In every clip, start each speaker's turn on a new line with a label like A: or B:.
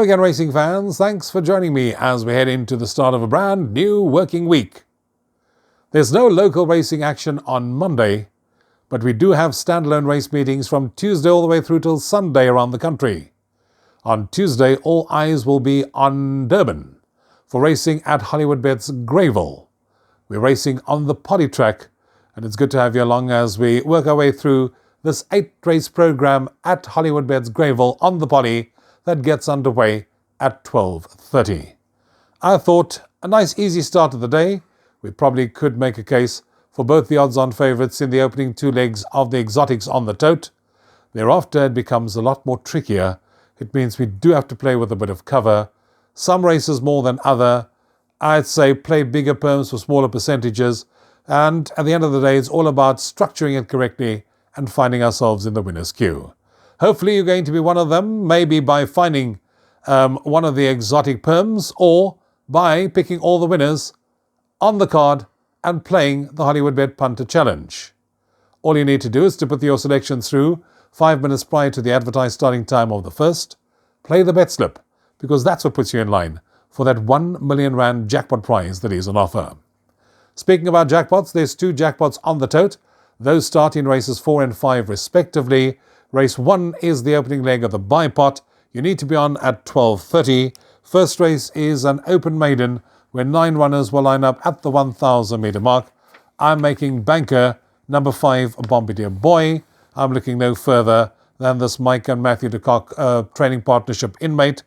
A: again, racing fans. Thanks for joining me as we head into the start of a brand new working week. There's no local racing action on Monday, but we do have standalone race meetings from Tuesday all the way through till Sunday around the country. On Tuesday, all eyes will be on Durban for racing at Hollywoodbets Greyville. We're racing on the Poddy track, and it's good to have you along as we work our way through this 8-race program at Hollywoodbets Greyville on the Poddy that gets underway at 12:30. I thought a nice easy start of the day. We probably could make a case for both the odds-on favourites in the opening 2 legs of the exotics on the tote. Thereafter, it becomes a lot more trickier. It means we do have to play with a bit of cover. Some races more than other. I'd say play bigger perms for smaller percentages. And at the end of the day, it's all about structuring it correctly and finding ourselves in the winner's queue. Hopefully you're going to be one of them, maybe by finding one of the exotic perms or by picking all the winners on the card and playing the Hollywoodbet Punter Challenge. All you need to do is to put your selection through 5 minutes prior to the advertised starting time of the first. Play the bet slip, because that's what puts you in line for that R1 million jackpot prize that is on offer. Speaking about jackpots, there's 2 jackpots on the tote. Those start in races 4 and 5 respectively. Race 1 is the opening leg of the buy pot. You need to be on at 12:30. First race is an open maiden where 9 runners will line up at the 1,000 metre mark. I'm making banker number 5, Bombardier Boy. I'm looking no further than this Mike and Matthew de Kock training partnership inmate.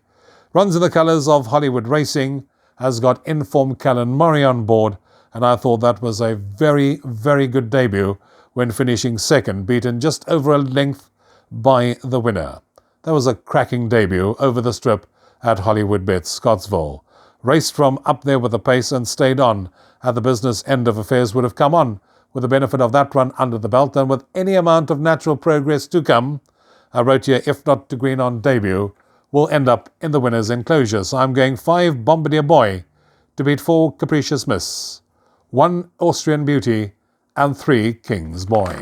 A: Runs in the colours of Hollywood Racing, has got informed Callan Murray on board, and I thought that was a very, very good debut when finishing second, beaten just over a length by the winner. That was a cracking debut over the strip at Hollywoodbets Scottsville. Raced from up there with the pace and stayed on at the business end of affairs, would have come on with the benefit of that run under the belt, and with any amount of natural progress to come, I wrote here, if not to green on debut, will end up in the winner's enclosure. So I'm going 5 Bombardier Boy to beat 4 Capricious Miss, 1 Austrian Beauty, and 3 King's Boy.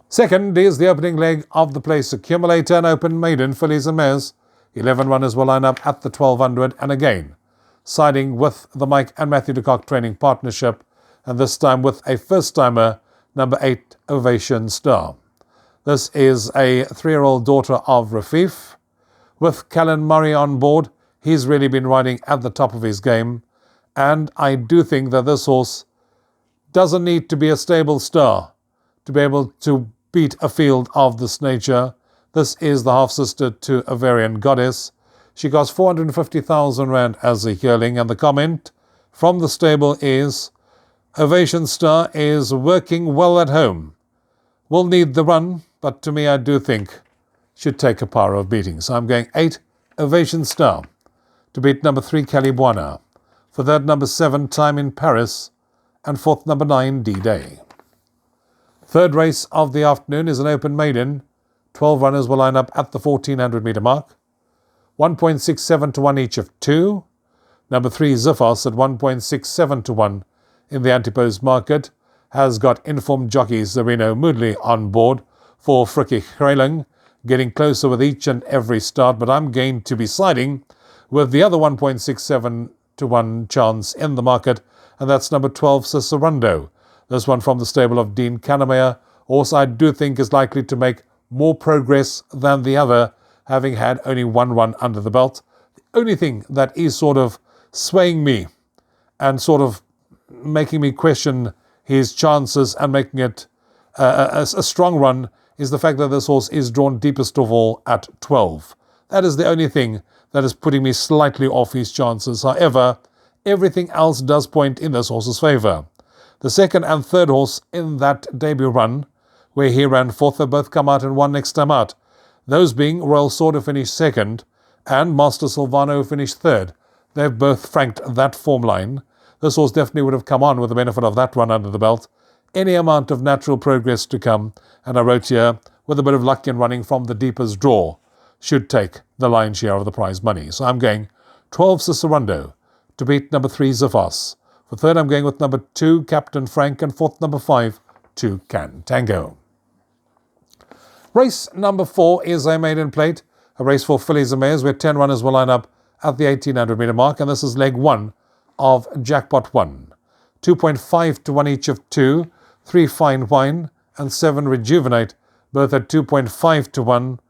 A: Second is the opening leg of the place accumulator, an open maiden, fillies and mares. 11 runners will line up at the 1200, and again, siding with the Mike and Matthew de Kock training partnership, and this time with a first-timer, number 8, Ovation Star. This is a 3-year-old daughter of Rafif. With Callan Murray on board, he's really been riding at the top of his game, and I do think that this horse doesn't need to be a stable star to be able to beat a field of this nature. This is the half-sister to Avarian Goddess. She costs 450,000 rand as a yearling, and the comment from the stable is, Ovation Star is working well at home. Will need the run, but to me I do think should take a power of beating. So I'm going 8 Ovation Star to beat number 3 Calibuana. For third, number 7 Time in Paris, and fourth, number 9 D-Day. Third race of the afternoon is an open maiden. 12 runners will line up at the 1,400 metre mark. 1.67 to 1 each of 2. Number 3 Ziphos at 1.67 to 1 in the anti-post market has got informed jockey Zarino Moodley on board for Frikkie Greling, getting closer with each and every start, but I'm going to be siding with the other 1.67 to 1 chance in the market, and that's number 12 Cicerando. This one from the stable of Dean Kannemeyer. Also, I do think is likely to make more progress than the other, having had only 1 run under the belt. The only thing that is sort of swaying me and sort of making me question his chances and making it a strong run is the fact that this horse is drawn deepest of all at 12. That is the only thing that is putting me slightly off his chances. However, everything else does point in this horse's favour. The second and third horse in that debut run, where he ran fourth, have both come out and won next time out. Those being Royal Sword, who finished second, and Master Silvano, who finished third. They've both franked that form line. This horse definitely would have come on with the benefit of that run under the belt. Any amount of natural progress to come, and I wrote here, with a bit of luck in running from the deepest draw, should take the lion's share of the prize money. So I'm going 12 Cicerando to beat number 3 Ziphos. For third, I'm going with number 2 Captain Frank, and fourth, number 5 Toucan Tango. Race number 4 is a maiden plate a race for fillies and mares where 10 runners will line up at the 1800 metre mark, and this is leg 1 of Jackpot 1. 2.5 to 1 each of 2, 3 Fine Wine and 7 Rejuvenate, both at 2.5 to 1.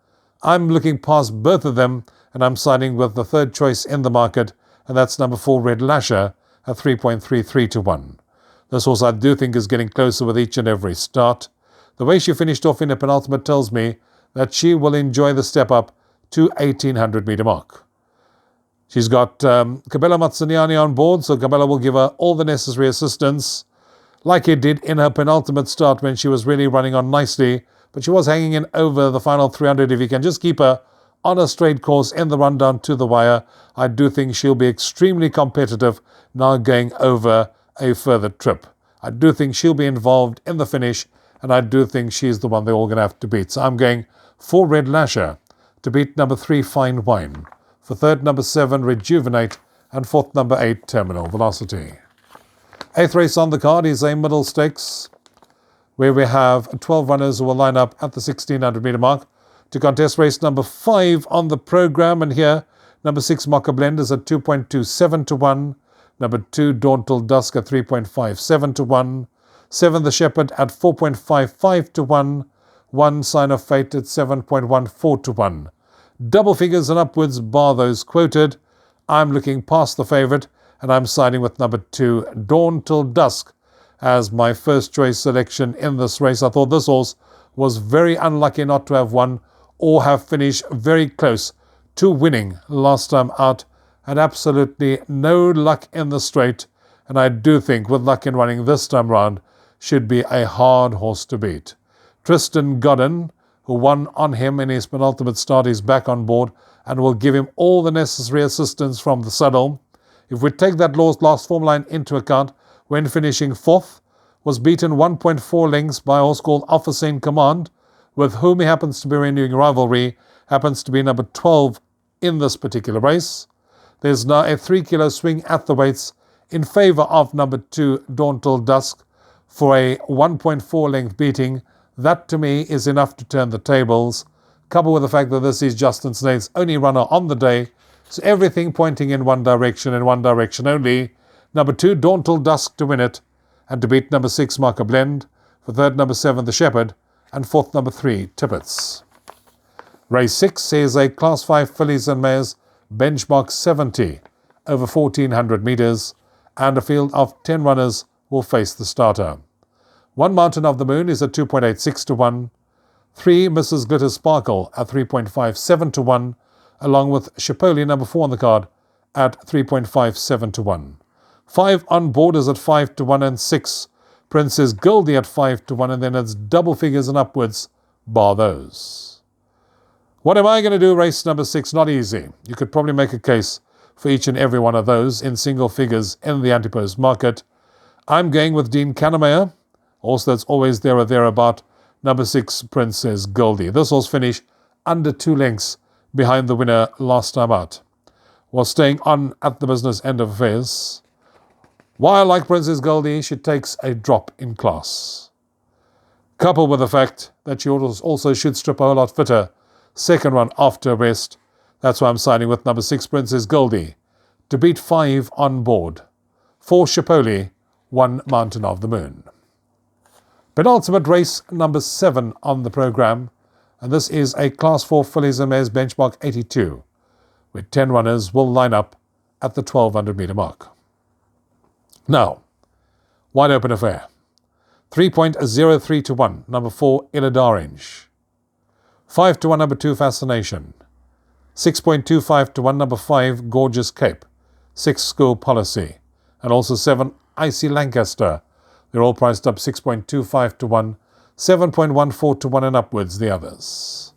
A: I'm looking past both of them, and I'm siding with the third choice in the market, and that's number 4 Red Lasher at 3.33 to 1. This horse I do think is getting closer with each and every start. The way she finished off in a penultimate tells me that she will enjoy the step up to 1800 metre mark. She's got Cabela Matsuniani on board, so Cabela will give her all the necessary assistance, like it did in her penultimate start when she was really running on nicely, but she was hanging in over the final 300. If you can just keep her on a straight course in the run down to the wire, I do think she'll be extremely competitive now going over a further trip. I do think she'll be involved in the finish, and I do think she's the one they're all going to have to beat. So I'm going for Red Lasher to beat number 3 Fine Wine, for third number 7 Rejuvenate, and fourth number 8 Terminal Velocity. Eighth race on the card is a middle stakes, where we have 12 runners who will line up at the 1600 metre mark to contest race number 5 on the programme. And here, number 6 Mocha Blend is at 2.27 to 1, number 2 Dawn Till Dusk at 3.57 to 1, 7 The Shepherd at 4.55 to 1, 1 Sign of Fate at 7.14 to 1. Double figures and upwards bar those quoted. I'm looking past the favourite, and I'm siding with number 2 Dawn Till Dusk as my first choice selection in this race. I thought this horse was very unlucky not to have won or have finished very close to winning last time out, and absolutely no luck in the straight, and I do think with luck in running this time round should be a hard horse to beat. Tristan Godden, who won on him in his penultimate start, is back on board and will give him all the necessary assistance from the saddle. If we take that last form line into account, when finishing 4th, was beaten 1.4 lengths by a horse called Officer in Command, with whom he happens to be renewing rivalry, happens to be number 12 in this particular race. There's now a 3 kilo swing at the weights in favour of number 2 Dawn Till Dusk for a 1.4 length beating. That to me is enough to turn the tables, coupled with the fact that this is Justin Snaith's only runner on the day, so everything pointing in one direction and one direction only. Number 2 Dawn Till Dusk to win it, and to beat number 6 Marker Blend, for third number 7 The Shepherd, and fourth number 3 Tippets. Race 6 is a Class 5 fillies and mares benchmark 70 over 1400 metres, and a field of 10 runners will face the starter. 1 Mountain of the Moon is at 2.86 to 1, 3 Mrs. Glitter Sparkle at 3.57 to 1, along with Chipoli number 4 on the card at 3.57 to 1. 5 On Board is at 5 to 1, and 6 Princess Goldie at 5 to 1, and then it's double figures and upwards, bar those. What am I going to do? Race number 6, not easy. You could probably make a case for each and every one of those in single figures in the anti-post market. I'm going with Dean Kannemeyer, horse that's always there or thereabout, number 6 Princess Goldie. This horse finished under 2 lengths behind the winner last time out, was staying on at the business end of affairs. While, like Princess Goldie, she takes a drop in class, coupled with the fact that she also should strip a whole lot fitter second run after rest. That's why I'm siding with number 6 Princess Goldie to beat 5 On Board, 4 Chipoli, 1 Mountain of the Moon. Penultimate race number 7 on the programme, and this is a Class 4 fillies and mares benchmark 82, where 10 runners will line up at the 1200 metre mark. Now, wide open affair. 3.03 to 1, number 4 Illadarange. 5 to 1, number 2 Fascination. 6.25 to 1, number 5 Gorgeous Cape. 6 School Policy. And also 7 Icy Lancaster. They're all priced up 6.25 to 1, 7.14 to 1 and upwards the others.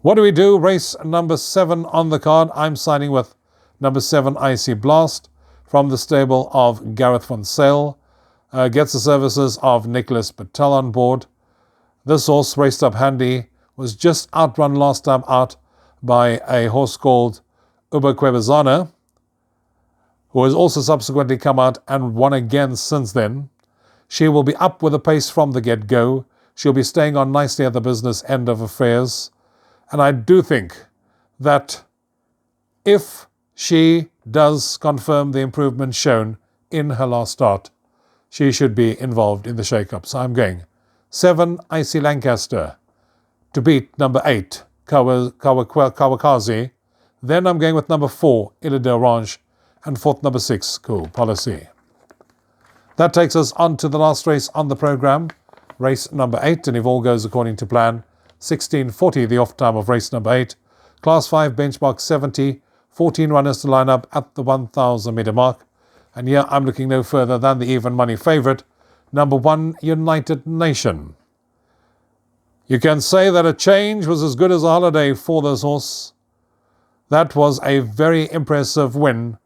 A: What do we do? Race number 7 on the card. I'm signing with number 7 Icy Blast from the stable of Gareth von Sale. Gets the services of Nicholas Patel on board. This horse raced up handy, was just outrun last time out by a horse called Uber Quebezana, who has also subsequently come out and won again since then. She will be up with a pace from the get-go. She'll be staying on nicely at the business end of affairs. And I do think that if she does confirm the improvement shown in her last start, she should be involved in the shake-up. So I'm going 7, Icy Lancaster, to beat number 8, Kawakazi. Then I'm going with number 4, Ile d'Orange, and fourth, number 6, Cool Policy. That takes us on to the last race on the programme, race number 8, and if all goes according to plan, 16:40 the off time of race number 8. Class 5 benchmark 70, 14 runners to line up at the 1,000 metre mark. And here I'm looking no further than the even money favourite, number 1, United Nation. You can say that a change was as good as a holiday for this horse. That was a very impressive win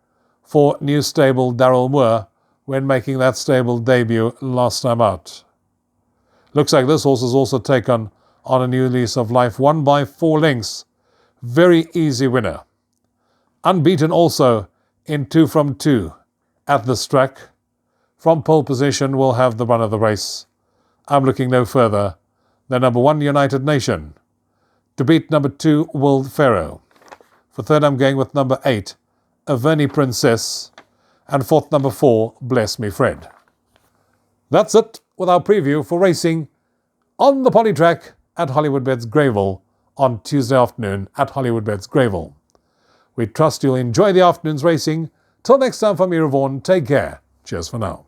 A: for new stable Darrell Moore when making that stable debut last time out. Looks like this horse has also taken on a new lease of life, won by 4 lengths. Very easy winner. Unbeaten also in 2 from 2 at this track. From pole position will have the run of the race. I'm looking no further than number 1, United Nation, to beat number 2, Will Ferro. For third, I'm going with number 8, Averni Princess, and fourth, number 4, Bless Me Fred. That's it with our preview for racing on the Poly Track at Hollywoodbets Greyville on Tuesday afternoon at Hollywoodbets Greyville. We trust you'll enjoy the afternoon's racing. Till next time from me, Rouvaun, take care. Cheers for now.